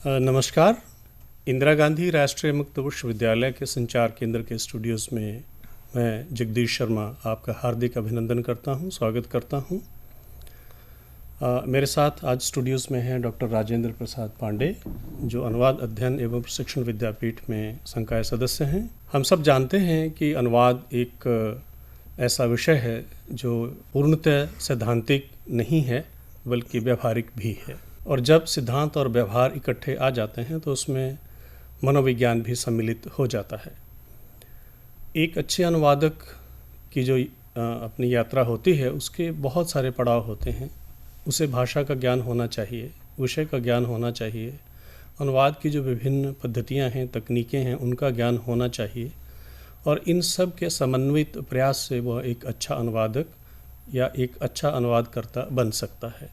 नमस्कार। इंदिरा गांधी राष्ट्रीय मुक्त विश्वविद्यालय के संचार केंद्र के स्टूडियोज़ में मैं जगदीश शर्मा आपका हार्दिक अभिनंदन करता हूं, स्वागत करता हूं। मेरे साथ आज स्टूडियोज़ में हैं डॉक्टर राजेंद्र प्रसाद पांडे, जो अनुवाद अध्ययन एवं प्रशिक्षण विद्यापीठ में संकाय सदस्य हैं। हम सब जानते हैं कि अनुवाद एक ऐसा विषय है जो पूर्णतः सैद्धांतिक नहीं है बल्कि व्यावहारिक भी है, और जब सिद्धांत और व्यवहार इकट्ठे आ जाते हैं तो उसमें मनोविज्ञान भी सम्मिलित हो जाता है। एक अच्छे अनुवादक की जो अपनी यात्रा होती है उसके बहुत सारे पड़ाव होते हैं। उसे भाषा का ज्ञान होना चाहिए, विषय का ज्ञान होना चाहिए, अनुवाद की जो विभिन्न पद्धतियां हैं, तकनीकें हैं, उनका ज्ञान होना चाहिए, और इन सब के समन्वित प्रयास से वह एक अच्छा अनुवादक या एक अच्छा अनुवादकर्ता बन सकता है।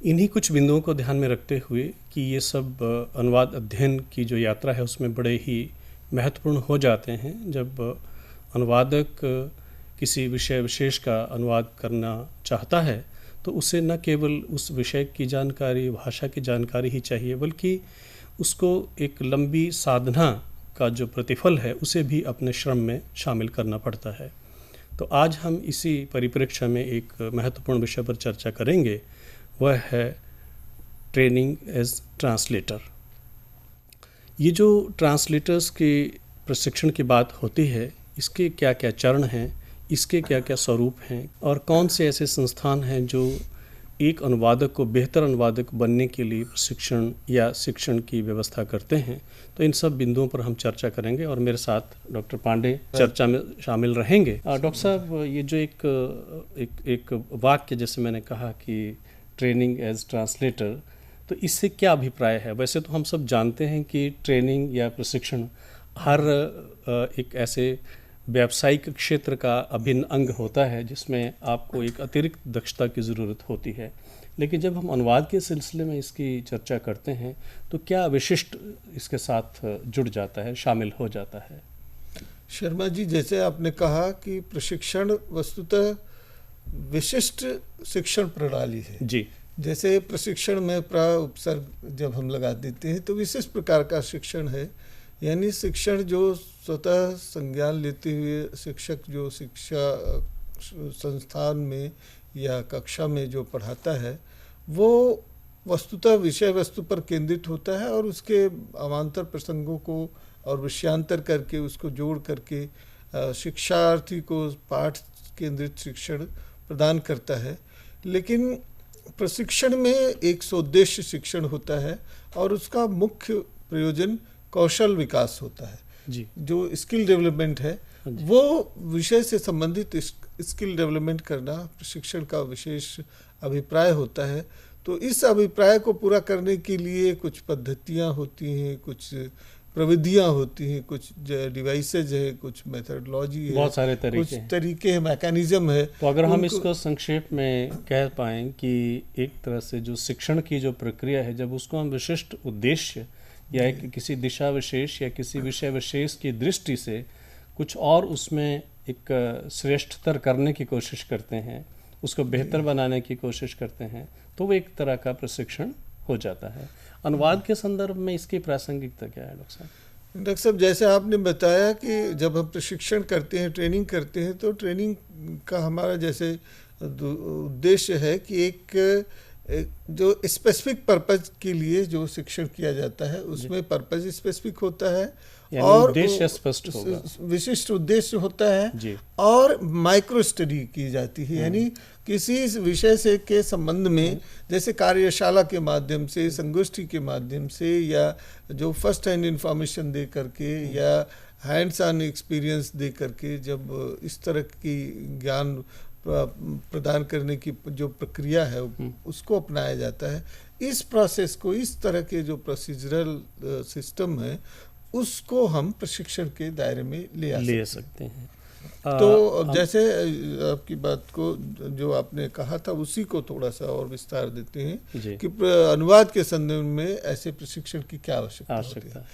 इन्हीं कुछ बिंदुओं को ध्यान में रखते हुए कि ये सब अनुवाद अध्ययन की जो यात्रा है उसमें बड़े ही महत्वपूर्ण हो जाते हैं। जब अनुवादक किसी विषय विशेष का अनुवाद करना चाहता है तो उसे न केवल उस विषय की जानकारी, भाषा की जानकारी ही चाहिए, बल्कि उसको एक लंबी साधना का जो प्रतिफल है उसे भी अपने श्रम में शामिल करना पड़ता है। तो आज हम इसी परिप्रेक्ष्य में एक महत्वपूर्ण विषय पर चर्चा करेंगे, वह है ट्रेनिंग एज ट्रांसलेटर। ये जो ट्रांसलेटर्स के प्रशिक्षण की बात होती है, इसके क्या क्या चरण हैं, इसके क्या क्या स्वरूप हैं, और कौन से ऐसे संस्थान हैं जो एक अनुवादक को बेहतर अनुवादक बनने के लिए प्रशिक्षण या शिक्षण की व्यवस्था करते हैं। तो इन सब बिंदुओं पर हम चर्चा करेंगे और मेरे साथ डॉक्टर पांडे चर्चा में शामिल रहेंगे। डॉक्टर साहब, ये जो एक वाक्य जैसे मैंने कहा कि ट्रेनिंग एज ट्रांसलेटर, तो इससे क्या अभिप्राय है? वैसे तो हम सब जानते हैं कि ट्रेनिंग या प्रशिक्षण हर एक ऐसे व्यावसायिक क्षेत्र का अभिन्न अंग होता है जिसमें आपको एक अतिरिक्त दक्षता की ज़रूरत होती है, लेकिन जब हम अनुवाद के सिलसिले में इसकी चर्चा करते हैं तो क्या विशिष्ट इसके साथ जुड़ जाता है, शामिल हो जाता है? शर्मा जी, जैसे आपने कहा कि प्रशिक्षण वस्तुतः विशिष्ट शिक्षण प्रणाली है जी। जैसे प्रशिक्षण में उपसर्ग जब हम लगा देते हैं तो विशिष्ट प्रकार का शिक्षण है, यानी शिक्षण जो स्वतः संज्ञान लेते हुए शिक्षक जो शिक्षा संस्थान में या कक्षा में जो पढ़ाता है वो वस्तुतः विषय वस्तु पर केंद्रित होता है और उसके अवान्तर प्रसंगों को और विषयांतर करके उसको जोड़ करके शिक्षार्थी को पाठ केंद्रित शिक्षण प्रदान करता है। लेकिन प्रशिक्षण में एक सोद्देश्य शिक्षण होता है और उसका मुख्य प्रयोजन कौशल विकास होता है जी। जो स्किल डेवलपमेंट है वो विषय से संबंधित स्किल डेवलपमेंट करना प्रशिक्षण का विशेष अभिप्राय होता है। तो इस अभिप्राय को पूरा करने के लिए कुछ पद्धतियाँ होती हैं, कुछ प्रविधियाँ होती हैं, कुछ डिवाइसेज है, कुछ मेथडोलॉजी है, बहुत सारे कुछ तरीके हैं, मैकेनिज्म है। तो अगर हम इसको संक्षेप में कह पाएँ कि एक तरह से जो शिक्षण की जो प्रक्रिया है, जब उसको हम विशिष्ट उद्देश्य या एक किसी दिशा विशेष या किसी विषय विशेष की दृष्टि से कुछ और उसमें एक श्रेष्ठतर करने की कोशिश करते हैं, उसको बेहतर बनाने की कोशिश करते हैं, तो वो एक तरह का प्रशिक्षण हो जाता है। अनुवाद के संदर्भ में इसकी प्रासंगिकता क्या है डॉक्टर साहब? डॉक्टर साहब, जैसे आपने बताया कि जब हम प्रशिक्षण करते हैं, ट्रेनिंग करते हैं, तो ट्रेनिंग का हमारा जैसे उद्देश्य है कि एक जो स्पेसिफिक पर्पज के लिए जो शिक्षण किया जाता है उसमें पर्पज स्पेसिफिक होता है और उद्देश्य स्पष्ट होगा, विशिष्ट उद्देश्य होता है जी। और माइक्रो स्टडी की जाती है, यानी किसी विषय से के संबंध में जैसे कार्यशाला के माध्यम से, संगोष्ठी के माध्यम से, या जो फर्स्ट हैंड इंफॉर्मेशन दे करके या हैंड्स ऑन एक्सपीरियंस दे करके जब इस तरह की ज्ञान प्रदान करने की जो प्रक्रिया है उसको अपनाया जाता है। इस प्रोसेस को, इस तरह के जो प्रोसीजरल सिस्टम है उसको हम प्रशिक्षण के दायरे में ले सकते हैं। तो जैसे आपकी बात को जो आपने कहा था उसी को थोड़ा सा और विस्तार देते हैं कि अनुवाद के संदर्भ में ऐसे प्रशिक्षण की क्या आवश्यकता होती है।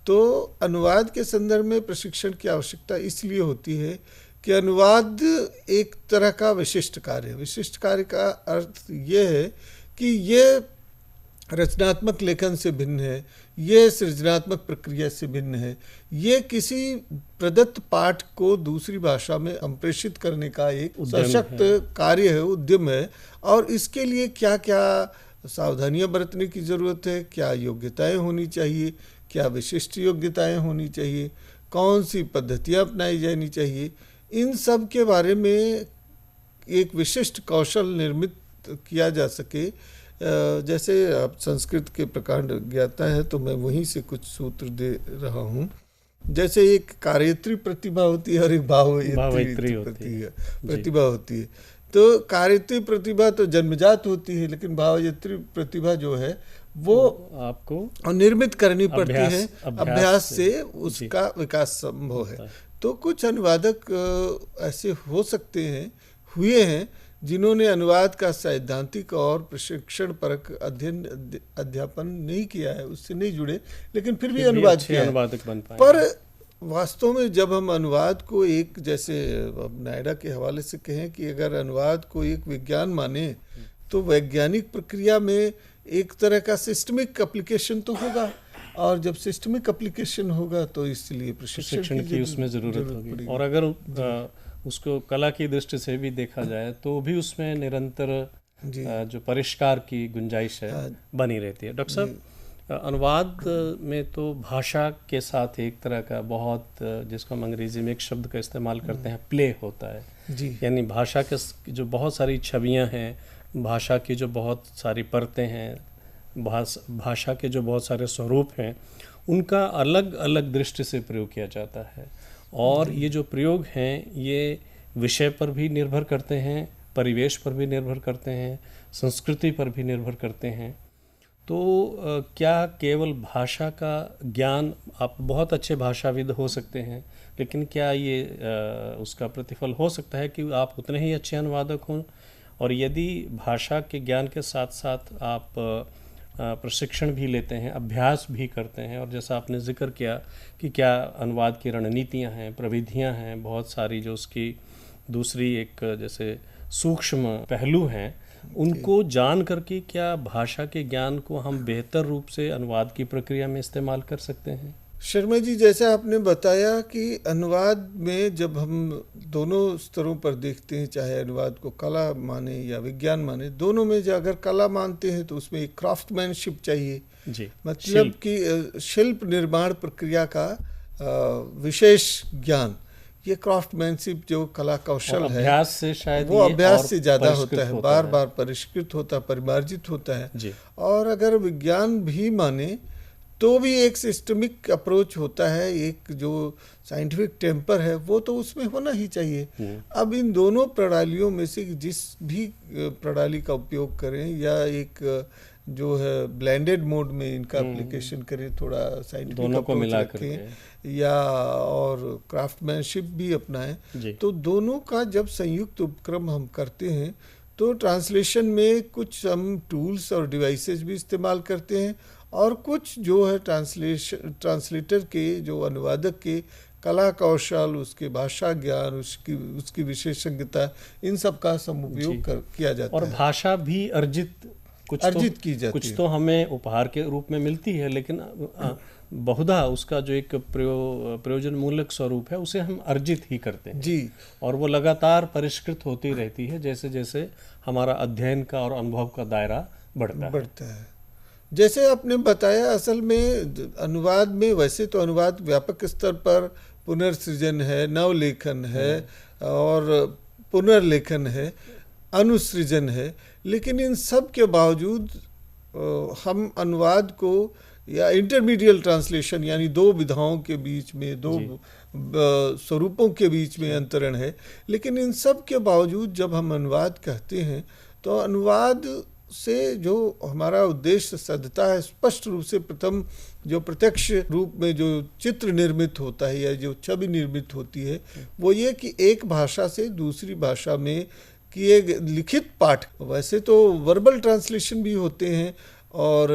तो अनुवाद के संदर्भ में प्रशिक्षण की आवश्यकता इसलिए होती है कि अनुवाद एक तरह का विशिष्ट कार्य है। विशिष्ट कार्य का अर्थ ये है कि ये रचनात्मक लेखन से भिन्न है, ये सृजनात्मक प्रक्रिया से भिन्न है, ये किसी प्रदत्त पाठ को दूसरी भाषा में संप्रेषित करने का एक सशक्त कार्य है, उद्यम है। और इसके लिए क्या क्या सावधानियां बरतने की ज़रूरत है, क्या योग्यताएं होनी चाहिए, क्या विशिष्ट योग्यताएं होनी चाहिए, कौन सी पद्धतियां अपनाई जानी चाहिए, इन सब के बारे में एक विशिष्ट कौशल निर्मित किया जा सके। जैसे आप संस्कृत के प्रकांड ज्ञाता है तो मैं वहीं से कुछ सूत्र दे रहा हूँ। जैसे एक कार्यत्री प्रतिभा होती है और एक भावयत्री प्रतिभा होती है। तो कार्यत्री प्रतिभा तो जन्मजात होती है, लेकिन भावयत्री प्रतिभा जो है वो आपको निर्मित करनी पड़ती है, अभ्यास से उसका विकास संभव है। तो कुछ अनुवादक ऐसे हो सकते हैं, हुए हैं, जिन्होंने अनुवाद का सैद्धांतिक और प्रशिक्षण परक अध्यापन नहीं किया है, उससे नहीं जुड़े, लेकिन फिर भी अनुवाद किया है। पर वास्तव में जब हम अनुवाद को एक, जैसे नायडा के हवाले से कहें कि अगर अनुवाद को एक विज्ञान माने तो वैज्ञानिक प्रक्रिया में एक तरह का सिस्टमिक एप्लीकेशन तो होगा, और जब सिस्टमिक एप्लीकेशन होगा तो इसलिए प्रशिक्षण की उसमें ज़रूरत होगी। और अगर उसको कला की दृष्टि से भी देखा जाए तो भी उसमें निरंतर जो परिष्कार की गुंजाइश है बनी रहती है। डॉक्टर साहब, अनुवाद में तो भाषा के साथ एक तरह का बहुत, जिसको हम अंग्रेजी में एक शब्द का इस्तेमाल करते हैं, प्ले होता है जी। यानी भाषा के जो बहुत सारी छवियां हैं, भाषा की जो बहुत सारी परतें हैं, भाषा के जो बहुत सारे स्वरूप हैं, उनका अलग अलग दृष्टि से प्रयोग किया जाता है। और ये जो प्रयोग हैं ये विषय पर भी निर्भर करते हैं, परिवेश पर भी निर्भर करते हैं, संस्कृति पर भी निर्भर करते हैं। तो क्या केवल भाषा का ज्ञान, आप बहुत अच्छे भाषाविद हो सकते हैं, लेकिन क्या ये उसका प्रतिफल हो सकता है कि आप उतने ही अच्छे अनुवादक हों? और यदि भाषा के ज्ञान के साथ साथ आप प्रशिक्षण भी लेते हैं, अभ्यास भी करते हैं, और जैसा आपने जिक्र किया कि क्या अनुवाद की रणनीतियां हैं, प्रविधियां हैं, बहुत सारी जो उसकी दूसरी एक जैसे सूक्ष्म पहलू हैं, उनको जान करके क्या भाषा के ज्ञान को हम बेहतर रूप से अनुवाद की प्रक्रिया में इस्तेमाल कर सकते हैं? शर्मा जी, जैसे आपने बताया कि अनुवाद में जब हम दोनों स्तरों पर देखते हैं, चाहे अनुवाद को कला माने या विज्ञान माने, दोनों में जो अगर कला मानते हैं तो उसमें एक क्राफ्टमैनशिप चाहिए जी, मतलब कि शिल्प निर्माण प्रक्रिया का विशेष ज्ञान, ये क्राफ्टमैनशिप जो कला कौशल है, अभ्यास से शायद वो अभ्यास से ज़्यादा होता है, बार बार परिष्कृत होता है, परिमार्जित होता है जी। और अगर विज्ञान भी माने तो भी एक सिस्टमिक अप्रोच होता है, एक जो साइंटिफिक टेम्पर है वो तो उसमें होना ही चाहिए। अब इन दोनों प्रणालियों में से जिस भी प्रणाली का उपयोग करें, या एक जो है ब्लेंडेड मोड में इनका एप्लीकेशन करें, थोड़ा साइंटिफिक अप्रोच रखें, या और क्राफ्टमैनशिप भी अपनाएं, तो दोनों का जब संयुक्त उपक्रम हम करते हैं तो ट्रांसलेशन में कुछ हम टूल्स और डिवाइसेस भी इस्तेमाल करते हैं, और कुछ जो है ट्रांसलेटर के, जो अनुवादक के कला कौशल, उसके भाषा ज्ञान, उसकी विशेषज्ञता, इन सब का समुपयोग किया जाता है। और भाषा भी अर्जित की जाती है, कुछ तो हमें उपहार के रूप में मिलती है, लेकिन बहुधा उसका जो एक प्रयोजन मूलक स्वरूप है उसे हम अर्जित ही करते हैं जी। और वो लगातार परिष्कृत होती रहती है जैसे जैसे हमारा अध्ययन का और अनुभव का दायरा बढ़ता है। जैसे आपने बताया, असल में अनुवाद में वैसे तो अनुवाद व्यापक स्तर पर पुनर्सृजन है, नवलेखन है और पुनर्लेखन है, अनुसृजन है, लेकिन इन सब के बावजूद हम अनुवाद को, या इंटरमीडिएट ट्रांसलेशन, यानी दो विधाओं के बीच में, दो स्वरूपों के बीच में अंतरण है, लेकिन इन सब के बावजूद जब हम अनुवाद कहते हैं तो अनुवाद से जो हमारा उद्देश्य सदता है, स्पष्ट रूप से प्रथम जो प्रत्यक्ष रूप में जो चित्र निर्मित होता है या जो छवि निर्मित होती है, वो ये कि एक भाषा से दूसरी भाषा में किए लिखित पाठ, वैसे तो वर्बल ट्रांसलेशन भी होते हैं और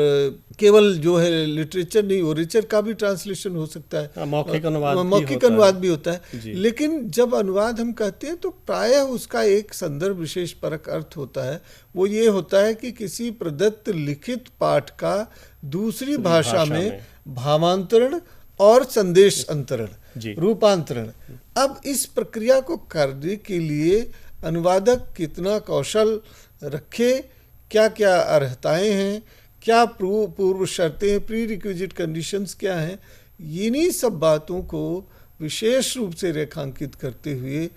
केवल जो है लिटरेचर नहीं, ओरेचर का भी ट्रांसलेशन हो सकता है, मौखिक अनुवाद भी होता है। जी। लेकिन जब अनुवाद हम कहते हैं तो प्रायः उसका एक संदर्भ विशेष परक अर्थ होता है। वो ये होता है कि किसी प्रदत्त लिखित पाठ का दूसरी भाषा में भावांतरण और संदेश अंतरण, रूपांतरण। अब इस प्रक्रिया को करने के लिए अनुवादक कितना कौशल रखे, क्या क्या अर्हताएं हैं, क्या पूर्व शर्तें, प्री रिक्विजिट कंडीशंस क्या हैं, इन्हीं सब बातों को विशेष रूप से रेखांकित करते हुए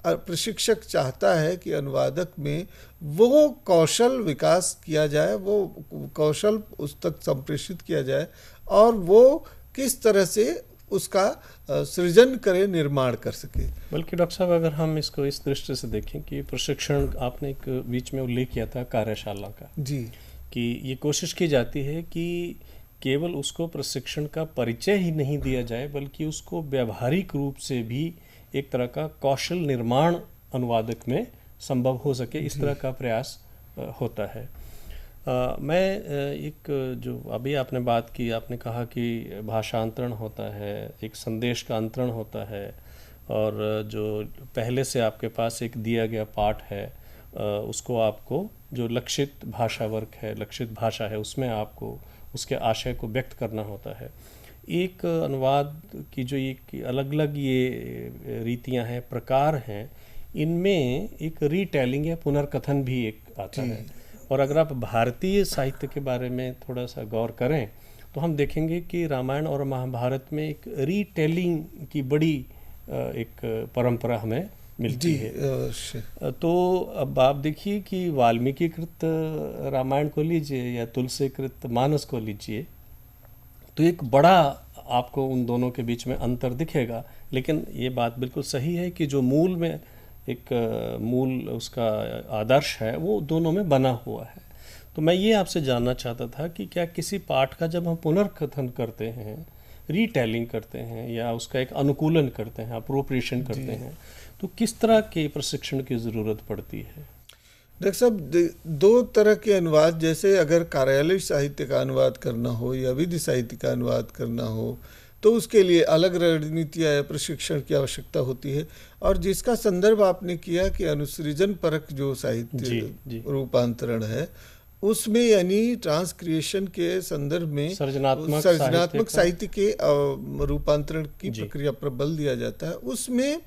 प्रशिक्षक चाहता है कि अनुवादक में वो कौशल विकास किया जाए, वो कौशल उस तक संप्रेषित किया जाए और वो किस तरह से उसका सृजन करे, निर्माण कर सके। बल्कि डॉक्टर साहब, अगर हम इसको इस दृष्टि से देखें कि प्रशिक्षण, आपने एक बीच में उल्लेख किया था कार्यशाला का जी, कि ये कोशिश की जाती है कि केवल उसको प्रशिक्षण का परिचय ही नहीं दिया जाए, बल्कि उसको व्यावहारिक रूप से भी एक तरह का कौशल निर्माण अनुवादक में संभव हो सके, इस तरह का प्रयास होता है। मैं एक जो अभी आपने बात की, आपने कहा कि भाषांतरण होता है, एक संदेश का अंतरण होता है, और जो पहले से आपके पास एक दिया गया पाठ है उसको आपको जो लक्षित भाषा वर्ग है, लक्षित भाषा है, उसमें आपको उसके आशय को व्यक्त करना होता है। एक अनुवाद की जो एक अलग अलग ये रीतियां हैं, प्रकार हैं, इनमें एक रीटेलिंग या पुनर्कथन भी एक आता है। और अगर आप भारतीय साहित्य के बारे में थोड़ा सा गौर करें तो हम देखेंगे कि रामायण और महाभारत में एक रीटेलिंग की बड़ी एक परंपरा हमें मिलती है। तो अब आप देखिए कि वाल्मीकि कृत रामायण को लीजिए या तुलसी कृत मानस को लीजिए, तो एक बड़ा आपको उन दोनों के बीच में अंतर दिखेगा। लेकिन ये बात बिल्कुल सही है कि जो मूल में एक मूल उसका आदर्श है वो दोनों में बना हुआ है। तो मैं ये आपसे जानना चाहता था कि क्या किसी पाठ का जब हम पुनर्कथन करते हैं, रीटेलिंग करते हैं या उसका एक अनुकूलन करते हैं, अप्रोप्रिएशन करते हैं, तो किस तरह के प्रशिक्षण की ज़रूरत पड़ती है? डॉक्टर साहब, दो तरह के अनुवाद, जैसे अगर कार्यालय साहित्य का अनुवाद करना हो या विधि साहित्य का अनुवाद करना हो तो उसके लिए अलग रणनीतियाँ या प्रशिक्षण की आवश्यकता होती है। और जिसका संदर्भ आपने किया कि अनुसृजन परक जो साहित्य रूपांतरण है, उसमें यानी ट्रांसक्रिएशन के संदर्भ में सृजनात्मक साहित्य के रूपांतरण की प्रक्रिया पर बल दिया जाता है। उसमें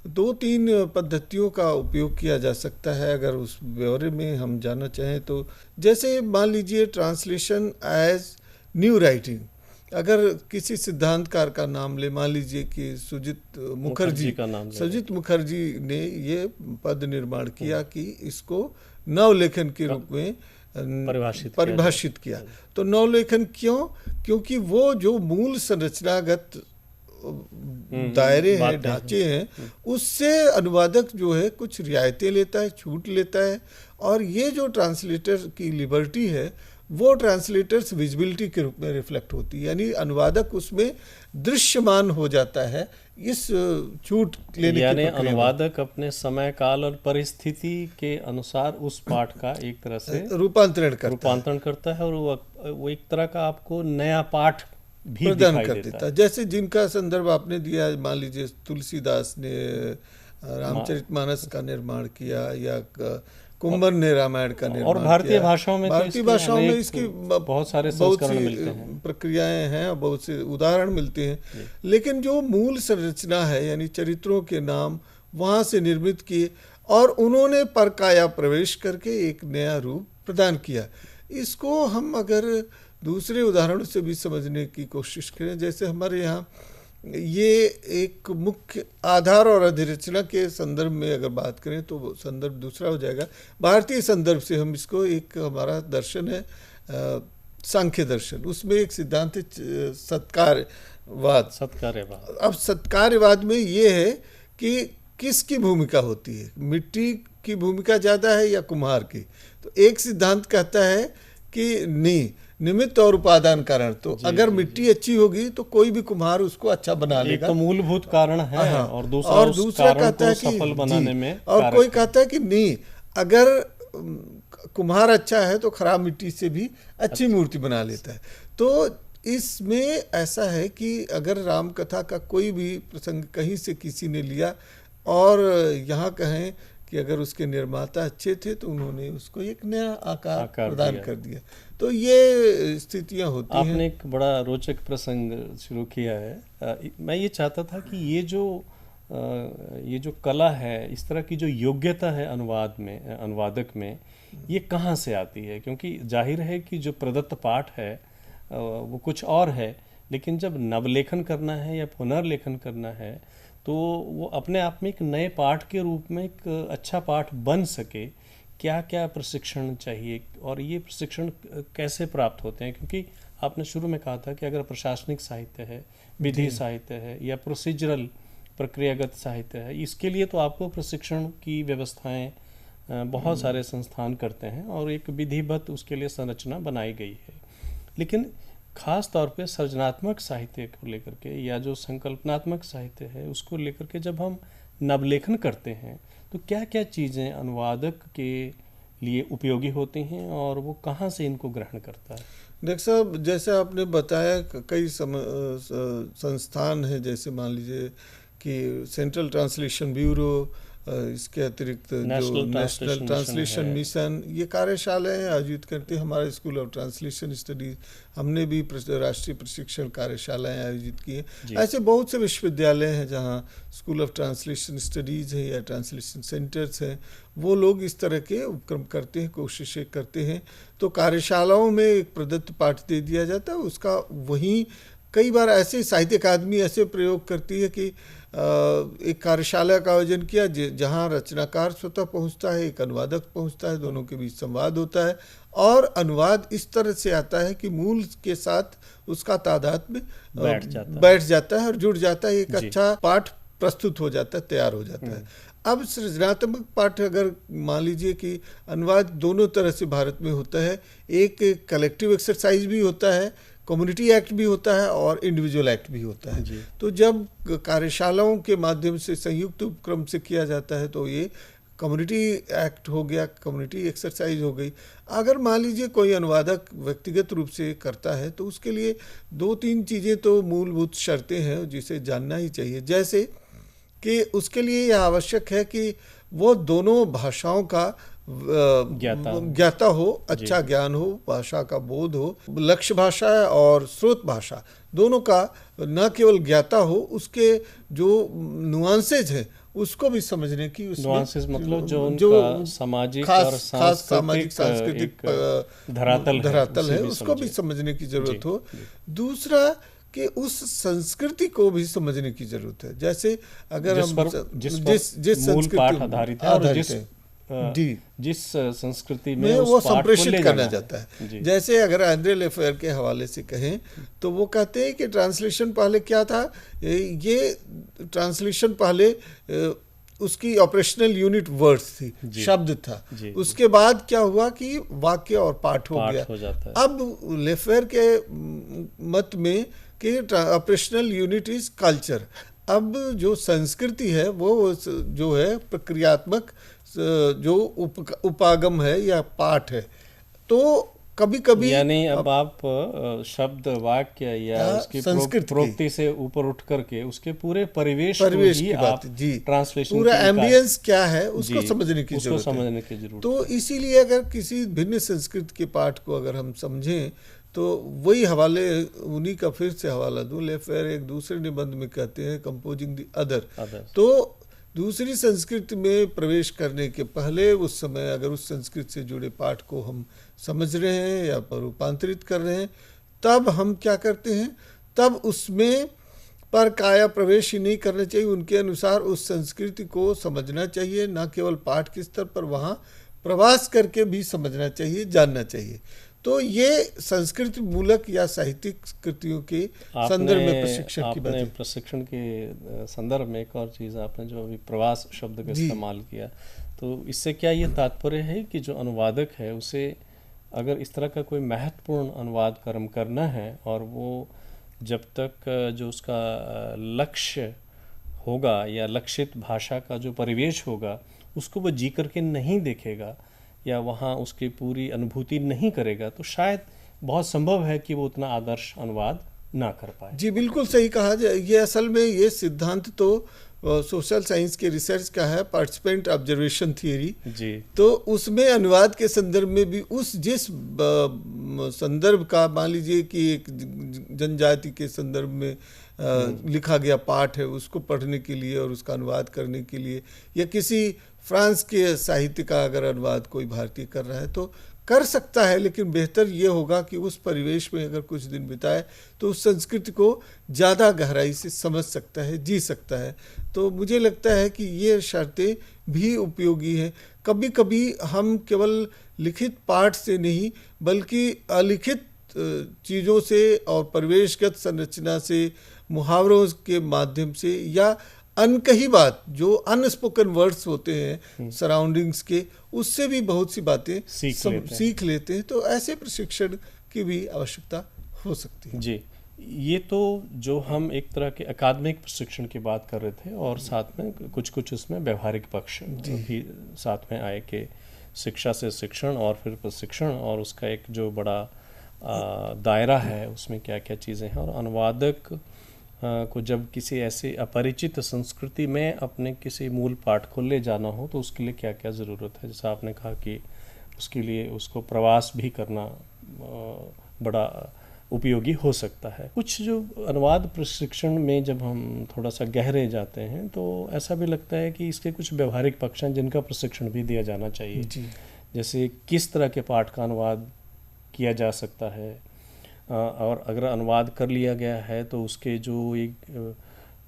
2-3 पद्धतियों का उपयोग किया जा सकता है। अगर उस ब्यौरे में हम जानना चाहें तो जैसे मान लीजिए ट्रांसलेशन एज न्यू राइटिंग। अगर किसी सिद्धांतकार का नाम ले, मान लीजिए कि सुजीत मुखर्जी ने ये पद निर्माण किया कि इसको नवलेखन के रूप में परिभाषित किया। तो नवलेखन क्यों? क्योंकि वो जो मूल संरचनागत दायरे हैं, ढांचे हैं, उससे अनुवादक जो है कुछ रियायतें लेता है, छूट लेता है। और ये जो ट्रांसलेटर की लिबर्टी है वो ट्रांसलेटर्स विजिबिलिटी के रूप में रिफ्लेक्ट होती है, यानी अनुवादक उसमें दृश्यमान हो जाता है इस छूट लेने यानी अनुवादक अपने समय काल और परिस्थिति के अनुसार उस पाठ का एक तरह से रूपांतरण करता है और वो एक तरह का आपको नया पाठ भी प्रदान कर देता है। जैसे जिनका संदर्भ आपने दिया, मान लीजिए तुलसीदास ने रामचरितमानस का निर्माण किया या कुंभन ने रामायण का निर्माण और भारतीय भाषाओं में इसकी बहुत सारे संस्करण मिलते हैं, प्रक्रियाएं हैं, बहुत से उदाहरण मिलते हैं। लेकिन जो मूल संरचना है यानी चरित्रों के नाम वहाँ से निर्मित किए और उन्होंने परकाया प्रवेश करके एक नया रूप प्रदान किया। इसको हम अगर दूसरे उदाहरणों से भी समझने की कोशिश करें, जैसे हमारे यहाँ ये एक मुख्य आधार और अधिरचना के संदर्भ में अगर बात करें तो वो संदर्भ दूसरा हो जाएगा। भारतीय संदर्भ से हम इसको, एक हमारा दर्शन है सांख्य दर्शन, उसमें एक सिद्धांत है सत्कार्यवाद। अब सत्कार्यवाद में ये है कि किसकी भूमिका होती है, मिट्टी की भूमिका ज़्यादा है या कुम्हार की। तो एक सिद्धांत कहता है कि निमित्त और उपादान कारण, तो अगर मिट्टी अच्छी होगी तो कोई भी कुम्हार उसको अच्छा बना लेगा। तो मूलभूत कारण है और दूसरा कहता है कि सफल बनाने में, और कोई कहता है कि नहीं, अगर कुम्हार अच्छा है तो खराब मिट्टी से भी अच्छी मूर्ति बना लेता है। तो इसमें ऐसा है कि अगर राम कथा का कोई भी प्रसंग कहीं से किसी ने लिया और यहाँ कहें कि अगर उसके निर्माता अच्छे थे तो उन्होंने उसको एक नया आकार प्रदान कर दिया। तो ये स्थितियाँ होती हैं। आपने एक बड़ा रोचक प्रसंग शुरू किया है। मैं ये चाहता था कि ये जो कला है, इस तरह की जो योग्यता है अनुवाद में, अनुवादक में, ये कहाँ से आती है? क्योंकि जाहिर है कि जो प्रदत्त पाठ है वो कुछ और है, लेकिन जब नवलेखन करना है या पुनर्लेखन करना है तो वो अपने आप में एक नए पाठ के रूप में एक अच्छा पाठ बन सके, क्या क्या प्रशिक्षण चाहिए और ये प्रशिक्षण कैसे प्राप्त होते हैं? क्योंकि आपने शुरू में कहा था कि अगर प्रशासनिक साहित्य है, विधि साहित्य है या प्रोसीजरल प्रक्रियागत साहित्य है, इसके लिए तो आपको प्रशिक्षण की व्यवस्थाएं बहुत सारे संस्थान करते हैं और एक विधिवत उसके लिए संरचना बनाई गई है। लेकिन खास तौर पे सृजनात्मक साहित्य को लेकर के या जो संकल्पनात्मक साहित्य है उसको लेकर के जब हम नवलेखन करते हैं तो क्या क्या चीज़ें अनुवादक के लिए उपयोगी होती हैं और वो कहाँ से इनको ग्रहण करता है? डॉक्टर साहब, जैसे आपने बताया कई संस्थान हैं, जैसे मान लीजिए कि सेंट्रल ट्रांसलेशन ब्यूरो, इसके अतिरिक्त जो नेशनल ट्रांसलेशन मिशन, ये कार्यशालाएं आयोजित करते हैं। हमारे स्कूल ऑफ ट्रांसलेशन स्टडीज, हमने भी राष्ट्रीय प्रशिक्षण कार्यशालाएं आयोजित की हैं। ऐसे बहुत से विश्वविद्यालय हैं जहां स्कूल ऑफ ट्रांसलेशन स्टडीज है या ट्रांसलेशन सेंटर्स हैं, वो लोग इस तरह के उपक्रम करते हैं, कोशिशें करते हैं। तो कार्यशालाओं में एक प्रदत्त पाठ दे दिया जाता है, उसका वहीं कई बार ऐसे साहित्य अकादमी ऐसे प्रयोग करती है कि एक कार्यशाला का आयोजन किया जहां रचनाकार स्वतः पहुंचता है, एक अनुवादक पहुंचता है, दोनों के बीच संवाद होता है और अनुवाद इस तरह से आता है कि मूल के साथ उसका तादाद में बैठ जाता है और जुड़ जाता है, एक अच्छा पाठ प्रस्तुत हो जाता है, तैयार हो जाता है। अब सृजनात्मक पाठ अगर मान लीजिए कि अनुवाद दोनों तरह से भारत में होता है, एक कलेक्टिव एक्सरसाइज भी होता है, कम्युनिटी एक्ट भी होता है और इंडिविजुअल एक्ट भी होता है। तो जब कार्यशालाओं के माध्यम से संयुक्त उपक्रम से किया जाता है तो ये कम्युनिटी एक्ट हो गया, कम्युनिटी एक्सरसाइज हो गई। अगर मान लीजिए कोई अनुवादक व्यक्तिगत रूप से करता है तो उसके लिए 2-3 चीज़ें तो मूलभूत शर्तें हैं जिसे जानना ही चाहिए। जैसे कि उसके लिए यह आवश्यक है कि वो दोनों भाषाओं का ज्ञाता हो, अच्छा ज्ञान हो, भाषा का बोध हो, लक्ष्य भाषा और स्रोत भाषा दोनों का न केवल ज्ञाता हो, उसके जो नुआंसेज हैं उसको भी समझने की, नुआंसेज मतलब जो सामाजिक और सांस्कृतिक धरातल है उसको भी समझने की जरूरत हो। दूसरा कि उस संस्कृति को भी समझने की जरूरत है। जैसे अगर हम जिस संस्कृति आधारित है जिस संस्कृति में वो संप्रेषित करना चाहता है। जैसे अगर एंड्रे लेफेयर के हवाले से कहें तो वो कहते हैं कि ट्रांसलेशन पहले क्या था, ये ट्रांसलेशन पहले उसकी ऑपरेशनल यूनिट वर्ड्स थी, शब्द था। उसके बाद क्या हुआ कि वाक्य और पाठ हो गया। अब लेफेयर के मत में कि ऑपरेशनल यूनिट इज कल्चर। अब जो संस्कृति है वो जो है प्रक्रियात्मक जो उपागम है या पाठ है। तो कभी कभी यानी अब आप शब्द वाक्य या उसकी प्रोक्ति से ऊपर उठ करके उसके पूरे परिवेश की बात, ट्रांसलेशन पूरा एम्बियंस क्या है उसको समझने की जरूरत है। तो इसीलिए अगर किसी भिन्न संस्कृति के पाठ को अगर हम समझें तो वही हवाले, उन्हीं का फिर से हवाला दूं, लेफेयर एक दूसरे निबंध में कहते हैं कंपोजिंग द अदर। तो दूसरी संस्कृति में प्रवेश करने के पहले उस समय अगर उस संस्कृति से जुड़े पाठ को हम समझ रहे हैं या रूपांतरित कर रहे हैं, तब हम क्या करते हैं, तब उसमें पर काया प्रवेश ही नहीं करना चाहिए। उनके अनुसार उस संस्कृति को समझना चाहिए, न केवल पाठ के स्तर पर वहाँ प्रवास करके भी समझना चाहिए, जानना चाहिए। तो ये संस्कृति मूलक या साहित्यिक कृतियों के संदर्भ में प्रशिक्षण की बात है। प्रशिक्षण के संदर्भ में एक और चीज़ आपने जो अभी प्रवास शब्द का इस्तेमाल किया, तो इससे क्या ये तात्पर्य है कि जो अनुवादक है उसे अगर इस तरह का कोई महत्वपूर्ण अनुवाद कर्म करना है और वो जब तक जो उसका लक्ष्य होगा या लक्षित भाषा का जो परिवेश होगा उसको वो जी करके नहीं देखेगा या वहाँ उसकी पूरी अनुभूति नहीं करेगा तो शायद बहुत संभव है कि वो उतना आदर्श अनुवाद ना कर पाए। जी बिल्कुल सही कहा जाए। ये असल में ये सिद्धांत तो सोशल साइंस के रिसर्च का है, पार्टिसिपेंट ऑब्जर्वेशन थियरी जी। तो उसमें अनुवाद के संदर्भ में भी उस जिस संदर्भ का, मान लीजिए कि एक जनजाति के संदर्भ में लिखा गया पाठ है, उसको पढ़ने के लिए और उसका अनुवाद करने के लिए, या किसी फ्रांस के साहित्य का अगर अनुवाद कोई भारतीय कर रहा है तो कर सकता है, लेकिन बेहतर ये होगा कि उस परिवेश में अगर कुछ दिन बिताए तो उस संस्कृति को ज़्यादा गहराई से समझ सकता है, जी सकता है। तो मुझे लगता है कि ये शर्तें भी उपयोगी हैं। कभी कभी हम केवल लिखित पाठ से नहीं बल्कि अलिखित चीज़ों से और परिवेशगत संरचना से, मुहावरों के माध्यम से, या अनकही बात जो अनस्पोकन वर्ड्स होते हैं सराउंडिंग्स के, उससे भी बहुत सी बातें सीख लेते हैं। तो ऐसे प्रशिक्षण की भी आवश्यकता हो सकती है। जी, ये तो जो हम एक तरह के अकादमिक प्रशिक्षण की बात कर रहे थे, और साथ में कुछ उसमें व्यवहारिक पक्ष भी साथ में आए कि शिक्षा से शिक्षण और फिर प्रशिक्षण, और उसका एक जो बड़ा दायरा है उसमें क्या क्या चीज़ें हैं, और अनुवादक को जब किसी ऐसी अपरिचित संस्कृति में अपने किसी मूल पाठ को ले जाना हो तो उसके लिए क्या क्या ज़रूरत है। जैसा आपने कहा कि उसके लिए उसको प्रवास भी करना बड़ा उपयोगी हो सकता है। कुछ जो अनुवाद प्रशिक्षण में जब हम थोड़ा सा गहरे जाते हैं तो ऐसा भी लगता है कि इसके कुछ व्यवहारिक पक्ष हैं जिनका प्रशिक्षण भी दिया जाना चाहिए। जैसे किस तरह के पाठ का अनुवाद किया जा सकता है, और अगर अनुवाद कर लिया गया है तो उसके जो एक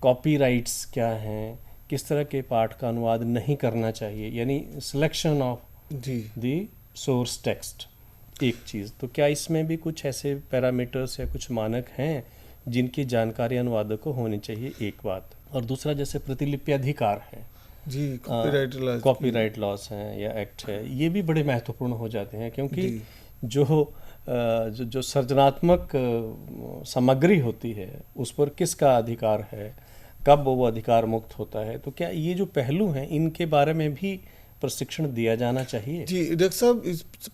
कॉपीराइट्स क्या हैं, किस तरह के पाठ का अनुवाद नहीं करना चाहिए, यानी selection of the source text एक चीज़। तो क्या इसमें भी कुछ ऐसे पैरामीटर्स या कुछ मानक हैं जिनकी जानकारी अनुवादक को होनी चाहिए, एक बात। और दूसरा जैसे प्रतिलिपि अधिकार है जी, कॉपीराइट लॉस हैं या एक्ट है, ये भी बड़े महत्वपूर्ण हो जाते हैं, क्योंकि जो सृजनात्मक सामग्री होती है उस पर किसका अधिकार है, कब वो अधिकार मुक्त होता है। तो क्या ये जो पहलू हैं इनके बारे में भी प्रशिक्षण दिया जाना चाहिए? जी डॉक्टर साहब,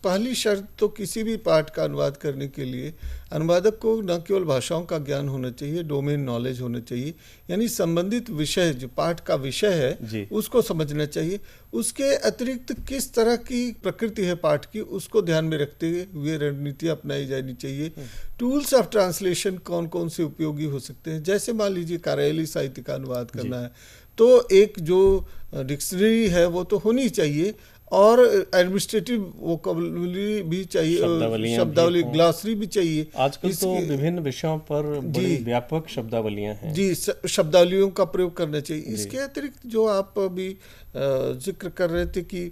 पहली शर्त तो किसी भी पाठ का अनुवाद करने के लिए अनुवादक को न केवल भाषाओं का ज्ञान होना चाहिए, डोमेन नॉलेज होना चाहिए, यानी संबंधित विषय जो पाठ का विषय है उसको समझना चाहिए। उसके अतिरिक्त किस तरह की प्रकृति है पाठ की, उसको ध्यान में रखते हुए रणनीति अपनाई जानी चाहिए। टूल्स ऑफ ट्रांसलेशन कौन कौन से उपयोगी हो सकते हैं, जैसे मान लीजिए कार्यालय साहित्य का अनुवाद करना है तो एक जो डिक्शनरी है वो तो होनी चाहिए, और एडमिनिस्ट्रेटिव वोकैबुलरी भी चाहिए, शब्दावली ग्लॉसरी भी चाहिए। आजकल तो विभिन्न विषयों पर बड़ी व्यापक शब्दावलियां हैं। जी, शब्दावलियों का प्रयोग करना चाहिए। इसके अतिरिक्त जो आप अभी जिक्र कर रहे थे कि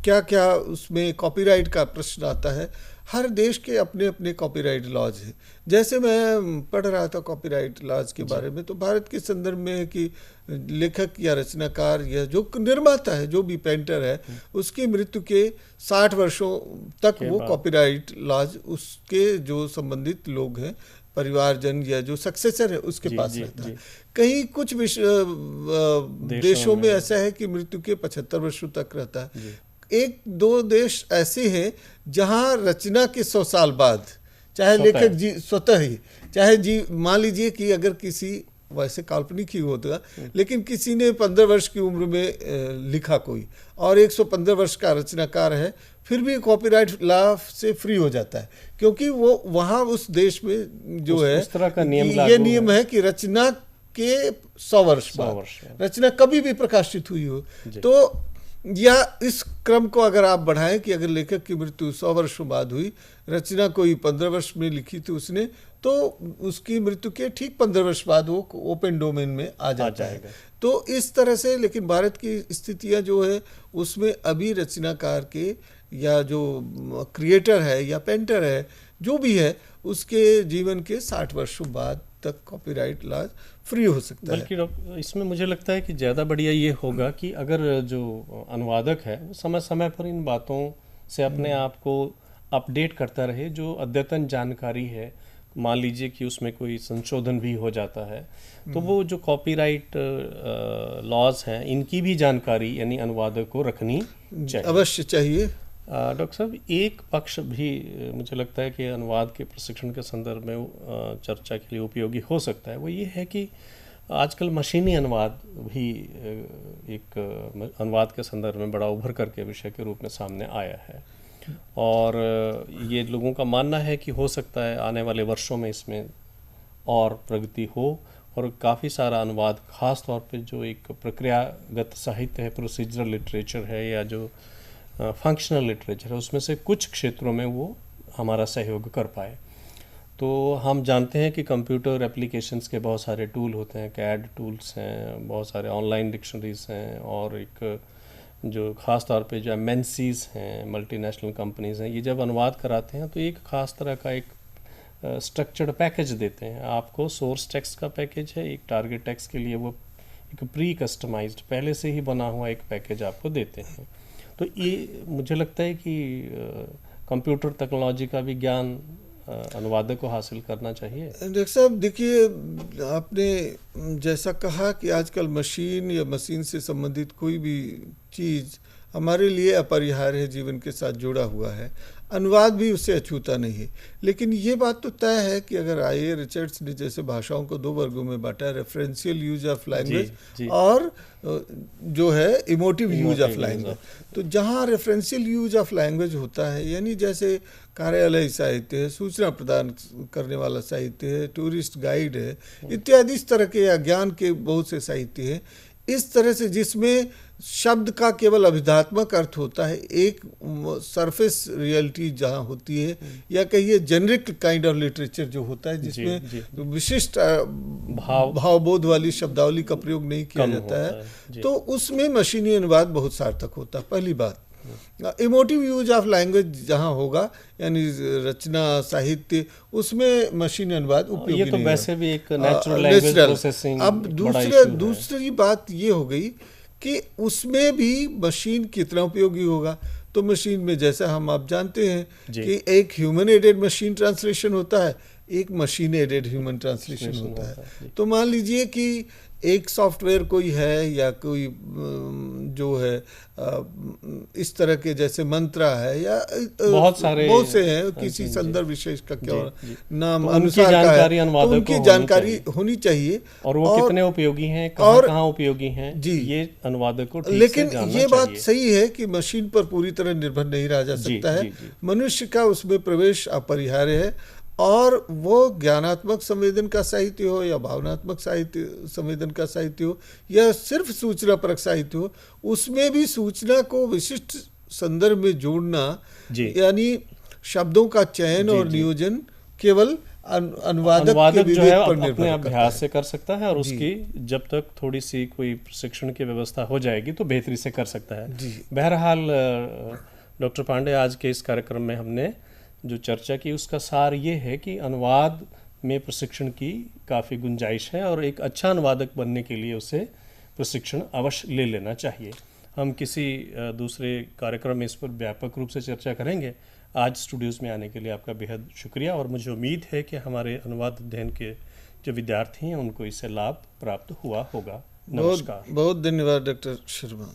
क्या क्या उसमें कॉपीराइट का प्रश्न आता है, हर देश के अपने अपने कॉपीराइट लॉज हैं। जैसे मैं पढ़ रहा था कॉपीराइट लॉज के बारे में, तो भारत के संदर्भ में है कि लेखक या रचनाकार या जो निर्माता है, जो भी पेंटर है, उसकी मृत्यु के 60 वर्षों तक वो कॉपीराइट लॉज उसके जो संबंधित लोग हैं, परिवारजन या जो सक्सेसर है उसके पास रहता है। कहीं कुछ देशों में ऐसा है कि मृत्यु के 75 वर्षों तक रहता है। एक दो देश ऐसे हैं जहां रचना के 100 साल बाद, चाहे लेखक जी स्वतः ही, चाहे जी मान लीजिए कि अगर किसी, वैसे काल्पनिक ही होता, लेकिन किसी ने 15 वर्ष की उम्र में लिखा कोई, और 115 वर्ष का रचनाकार है, फिर भी कॉपीराइट लॉ से फ्री हो जाता है, क्योंकि वो वहाँ उस देश में जो है उस तरह का नियम ये नियम है कि रचना के 100 वर्ष बाद रचना कभी भी प्रकाशित हुई हो तो, या इस क्रम को अगर आप बढ़ाएं कि अगर लेखक की मृत्यु 100 वर्षों बाद हुई, रचना कोई 15 वर्ष में लिखी थी उसने, तो उसकी मृत्यु के ठीक 15 वर्ष बाद वो ओपन डोमेन में आ जाता है। तो इस तरह से, लेकिन भारत की स्थितियां जो है उसमें अभी रचनाकार के या जो क्रिएटर है या पेंटर है, जो भी है, उसके जीवन के 60 वर्षों बाद तक कॉपीराइट लॉज फ्री हो सकता है। बल्कि इसमें मुझे लगता है कि ज़्यादा बढ़िया ये होगा कि अगर जो अनुवादक है वो समय समय पर इन बातों से अपने आप को अपडेट करता रहे। जो अद्यतन जानकारी है, मान लीजिए कि उसमें कोई संशोधन भी हो जाता है, तो वो जो कॉपीराइट लॉज हैं इनकी भी जानकारी यानी अनुवादक को रखनी चाहिए, अवश्य चाहिए। डॉक्टर साहब, एक पक्ष भी मुझे लगता है कि अनुवाद के प्रशिक्षण के संदर्भ में चर्चा के लिए उपयोगी हो सकता है। वो ये है कि आजकल मशीनी अनुवाद भी एक अनुवाद के संदर्भ में बड़ा उभर करके विषय के रूप में सामने आया है, और ये लोगों का मानना है कि हो सकता है आने वाले वर्षों में इसमें और प्रगति हो, और काफ़ी सारा अनुवाद, ख़ास तौर पे जो एक प्रक्रियागत साहित्य है, प्रोसीजरल लिटरेचर है, या जो फंक्शनल लिटरेचर है, उसमें से कुछ क्षेत्रों में वो हमारा सहयोग कर पाए। तो हम जानते हैं कि कंप्यूटर एप्लीकेशंस के बहुत सारे टूल होते हैं, कैड टूल्स हैं, बहुत सारे ऑनलाइन डिक्शनरीज हैं, और एक जो ख़ास तौर पे जो एमएनसीज़ हैं, मल्टीनेशनल कंपनीज़ हैं, ये जब अनुवाद कराते हैं तो एक ख़ास तरह का एक स्ट्रक्चर्ड पैकेज देते हैं आपको। सोर्स टेक्स्ट का पैकेज है, एक टारगेट टेक्स्ट के लिए वो एक प्री कस्टमाइज्ड पहले से ही बना हुआ एक पैकेज आपको देते हैं। तो ये मुझे लगता है कि कंप्यूटर टेक्नोलॉजी का भी ज्ञान अनुवादक को हासिल करना चाहिए। डॉक्टर साहब, देखिए, आपने जैसा कहा कि आजकल मशीन या मशीन से संबंधित कोई भी चीज़ हमारे लिए अपरिहार्य है, जीवन के साथ जुड़ा हुआ है। अनुवाद भी उससे अछूता नहीं है। लेकिन ये बात तो तय है कि अगर आई.ए. रिचर्ड्स ने जैसे भाषाओं को 2 वर्गों में बांटा, रेफरेंशियल यूज ऑफ लैंग्वेज और जो है इमोटिव यूज ऑफ लैंग्वेज, तो जहाँ रेफरेंशियल यूज ऑफ लैंग्वेज होता है, यानी जैसे कार्यालय साहित्य है, सूचना प्रदान करने वाला साहित्य है, टूरिस्ट गाइड है, इत्यादि इस तरह के, या ज्ञान के बहुत से साहित्य हैं, इस तरह से जिसमें शब्द का केवल अभिधात्मक अर्थ होता है, एक सरफेस रियलिटी जहाँ होती है, या कहिए जेनरिक काइंड ऑफ लिटरेचर जो होता है, जिसमें विशिष्ट भावबोध वाली शब्दावली का प्रयोग नहीं किया जाता है, तो उसमें मशीनी अनुवाद बहुत सार्थक होता है। पहली बात, इमोटिव यूज ऑफ लैंग्वेज जहाँ होगा, यानी रचना साहित्य, उसमें मशीनी अनुवाद उपयोगी ये तो नहीं वैसे भी एक नेचुरल लैंग्वेज प्रोसेसिंग। अब दूसरी बात ये हो गई कि उसमें भी मशीन कितना उपयोगी होगा। तो मशीन में जैसा आप जानते हैं कि एक ह्यूमन एडेड मशीन ट्रांसलेशन होता है, एक मशीन एडेड ह्यूमन ट्रांसलेशन होता है। तो मान लीजिए कि एक सॉफ्टवेयर कोई है, या कोई जो है इस तरह के जैसे मंत्रा है, या बहुत से हैं, किसी संदर्भ विशेष का क्या नाम अनुसार का है, तो उनकी जानकारी होनी चाहिए, और वो कितने उपयोगी हैं, कहाँ उपयोगी हैं, जी, ये अनुवादक को ठीक से लेकिन जानना ये बात चाहिए। सही है कि मशीन पर पूरी तरह निर्भर नहीं रहा जा सकता है। मनुष्य का उसमें प्रवेश अपरिहार्य है, और वो ज्ञानात्मक संवेदन का साहित्य हो, या भावनात्मक साहित्य संवेदन का साहित्य हो, या सिर्फ सूचना परक साहित्य हो, उसमें भी सूचना को विशिष्ट संदर्भ में जोड़ना, यानी शब्दों का चयन और नियोजन केवल अनुवादक के विवेक पर निर्भर अपने अभ्यास से कर सकता है, और उसकी जब तक थोड़ी सी कोई प्रशिक्षण की व्यवस्था हो जाएगी तो बेहतरी से कर सकता है। बहरहाल डॉक्टर पांडे, आज के इस कार्यक्रम में हमने जो चर्चा की उसका सार ये है कि अनुवाद में प्रशिक्षण की काफ़ी गुंजाइश है, और एक अच्छा अनुवादक बनने के लिए उसे प्रशिक्षण अवश्य ले लेना चाहिए। हम किसी दूसरे कार्यक्रम में इस पर व्यापक रूप से चर्चा करेंगे। आज स्टूडियोज़ में आने के लिए आपका बेहद शुक्रिया, और मुझे उम्मीद है कि हमारे अनुवाद अध्ययन के जो विद्यार्थी हैं उनको इससे लाभ प्राप्त हुआ होगा। नमस्कार। बहुत धन्यवाद डॉक्टर शर्मा।